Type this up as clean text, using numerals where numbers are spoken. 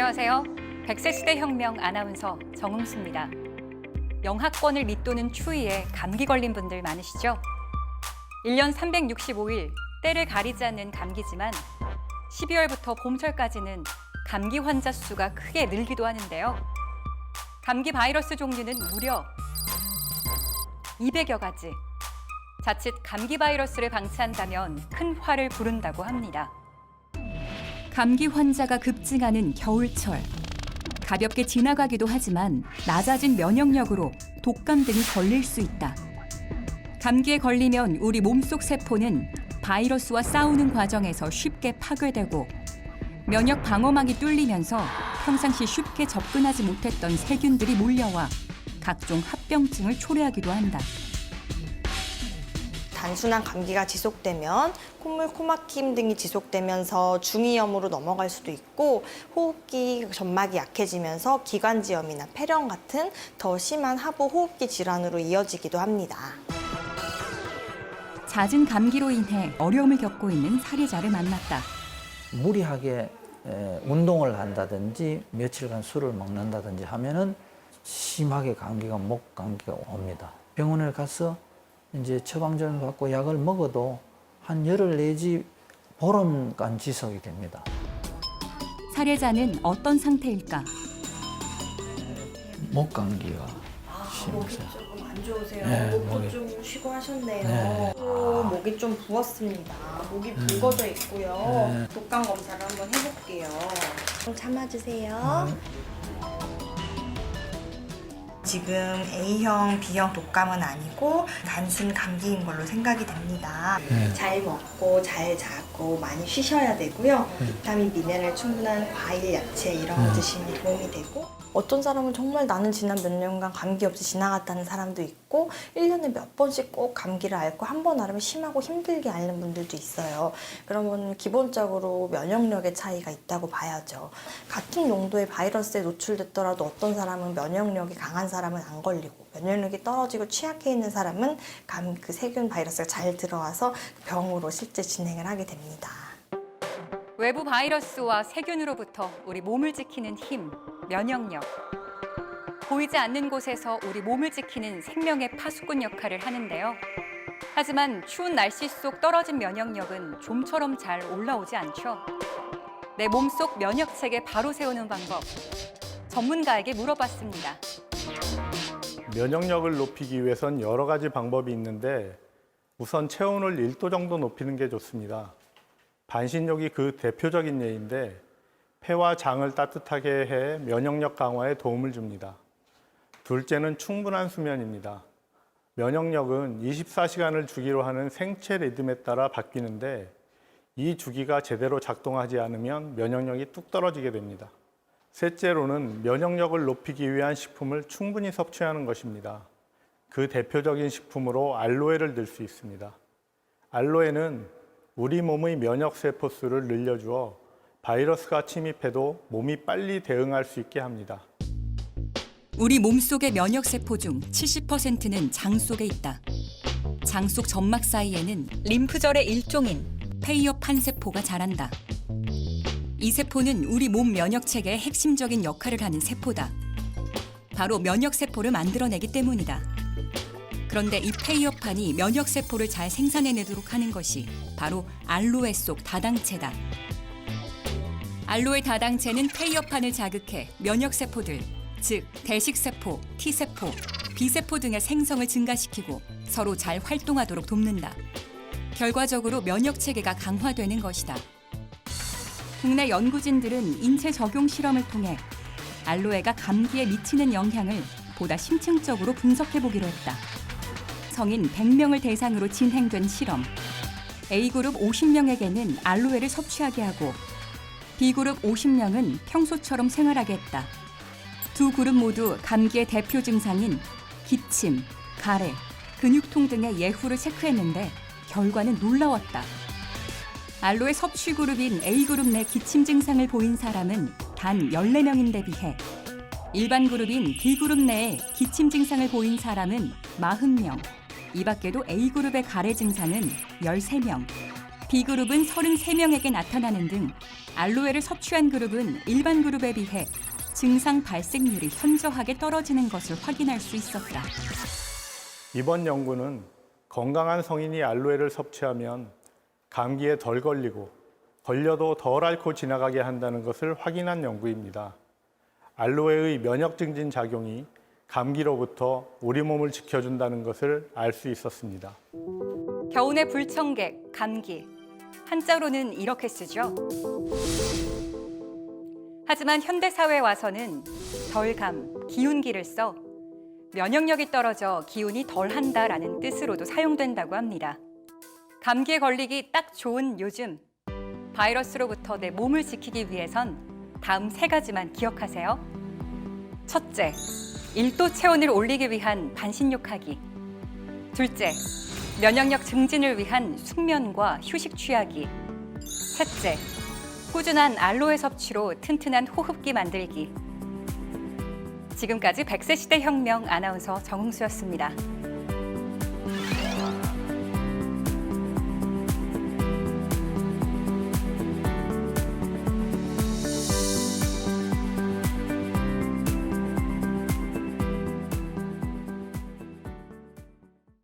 안녕하세요. 100세 시대 혁명 아나운서 정음수입니다. 영하권을 밑도는 추위에 감기 걸린 분들 많으시죠? 1년 365일 때를 가리지 않는 감기지만 12월부터 봄철까지는 감기 환자 수가 크게 늘기도 하는데요. 감기 바이러스 종류는 무려 200여 가지. 자칫 감기 바이러스를 방치한다면 큰 화를 부른다고 합니다. 감기 환자가 급증하는 겨울철. 가볍게 지나가기도 하지만 낮아진 면역력으로 독감 등이 걸릴 수 있다. 감기에 걸리면 우리 몸속 세포는 바이러스와 싸우는 과정에서 쉽게 파괴되고 면역 방어막이 뚫리면서 평상시 쉽게 접근하지 못했던 세균들이 몰려와 각종 합병증을 초래하기도 한다. 단순한 감기가 지속되면 콧물, 코막힘 등이 지속되면서 중이염으로 넘어갈 수도 있고 호흡기 점막이 약해지면서 기관지염이나 폐렴 같은 더 심한 하부 호흡기 질환으로 이어지기도 합니다. 잦은 감기로 인해 어려움을 겪고 있는 사례자를 만났다. 무리하게 운동을 한다든지 며칠간 술을 먹는다든지 하면은 심하게 목 감기가 옵니다. 병원에 가서 이제 처방전을 받고 약을 먹어도 한 열흘 내지 보름간 지속이 됩니다. 사례자는 어떤 상태일까? 목 감기가 목이 심해서. 조금 안 좋으세요? 네, 목도 목이. 좀 쉬고 하셨네요. 네. 또 목이 좀 부었습니다. 목이 붉어져 있고요. 네. 독감 검사를 한번 해볼게요. 좀 참아주세요. 지금 A형, B형 독감은 아니고 단순 감기인 걸로 생각이 됩니다. 네. 잘 먹고 잘 자고 많이 쉬셔야 되고요. 비타민, 미네랄 충분한 과일, 야채 이런 거 드시면 도움이 되고 어떤 사람은 정말 나는 지난 몇 년간 감기 없이 지나갔다는 사람도 있고 1년에 몇 번씩 꼭 감기를 앓고 한 번 앓으면 심하고 힘들게 앓는 분들도 있어요. 그러면 기본적으로 면역력의 차이가 있다고 봐야죠. 같은 농도의 바이러스에 노출됐더라도 어떤 사람은 면역력이 강한 사람은 안 걸리고 면역력이 떨어지고 취약해 있는 사람은 그 세균 바이러스가 잘 들어와서 병으로 실제 진행을 하게 됩니다. 외부 바이러스와 세균으로부터 우리 몸을 지키는 힘, 면역력. 보이지 않는 곳에서 우리 몸을 지키는 생명의 파수꾼 역할을 하는데요. 하지만 추운 날씨 속 떨어진 면역력은 좀처럼 잘 올라오지 않죠. 내 몸속 면역체계 바로 세우는 방법, 전문가에게 물어봤습니다. 면역력을 높이기 위해선 여러 가지 방법이 있는데 우선 체온을 1도 정도 높이는 게 좋습니다. 반신욕이 그 대표적인 예인데 폐와 장을 따뜻하게 해 면역력 강화에 도움을 줍니다. 둘째는 충분한 수면입니다. 면역력은 24시간을 주기로 하는 생체 리듬에 따라 바뀌는데 이 주기가 제대로 작동하지 않으면 면역력이 뚝 떨어지게 됩니다. 셋째로는 면역력을 높이기 위한 식품을 충분히 섭취하는 것입니다. 그 대표적인 식품으로 알로에를 들 수 있습니다. 알로에는 우리 몸의 면역세포 수를 늘려주어 바이러스가 침입해도 몸이 빨리 대응할 수 있게 합니다. 우리 몸속의 면역세포 중 70%는 장 속에 있다. 장 속 점막 사이에는 림프절의 일종인 페이어판 세포가 자란다. 이 세포는 우리 몸 면역체계의 핵심적인 역할을 하는 세포다. 바로 면역세포를 만들어내기 때문이다. 그런데 이 페이어판이 면역세포를 잘 생산해내도록 하는 것이 바로 알로에 속 다당체다. 알로에 다당체는 페이어판을 자극해 면역세포들, 즉 대식세포, T세포, B세포 등의 생성을 증가시키고 서로 잘 활동하도록 돕는다. 결과적으로 면역체계가 강화되는 것이다. 국내 연구진들은 인체 적용 실험을 통해 알로에가 감기에 미치는 영향을 보다 심층적으로 분석해보기로 했다. 성인 100명을 대상으로 진행된 실험. A그룹 50명에게는 알로에를 섭취하게 하고 B그룹 50명은 평소처럼 생활하게 했다. 두 그룹 모두 감기의 대표 증상인 기침, 가래, 근육통 등의 예후를 체크했는데 결과는 놀라웠다. 알로에 섭취 그룹인 A그룹 내 기침 증상을 보인 사람은 단 14명인데 비해 일반 그룹인 B그룹 내에 기침 증상을 보인 사람은 40명, 이 밖에도 A그룹의 가래 증상은 13명, B그룹은 33명에게 나타나는 등 알로에를 섭취한 그룹은 일반 그룹에 비해 증상 발생률이 현저하게 떨어지는 것을 확인할 수 있었다. 이번 연구는 건강한 성인이 알로에를 섭취하면 감기에 덜 걸리고 걸려도 덜 앓고 지나가게 한다는 것을 확인한 연구입니다. 알로에의 면역 증진 작용이 감기로부터 우리 몸을 지켜준다는 것을 알 수 있었습니다. 겨우내 불청객, 감기. 한자로는 이렇게 쓰죠. 하지만 현대 사회에 와서는 덜감, 기운기를 써 면역력이 떨어져 기운이 덜한다라는 뜻으로도 사용된다고 합니다. 감기에 걸리기 딱 좋은 요즘. 바이러스로부터 내 몸을 지키기 위해선 다음 3가지만 기억하세요. 첫째, 1도 체온을 올리기 위한 반신욕하기. 둘째, 면역력 증진을 위한 숙면과 휴식 취하기. 셋째, 꾸준한 알로에 섭취로 튼튼한 호흡기 만들기. 지금까지 100세 시대 혁명 아나운서 정흥수였습니다.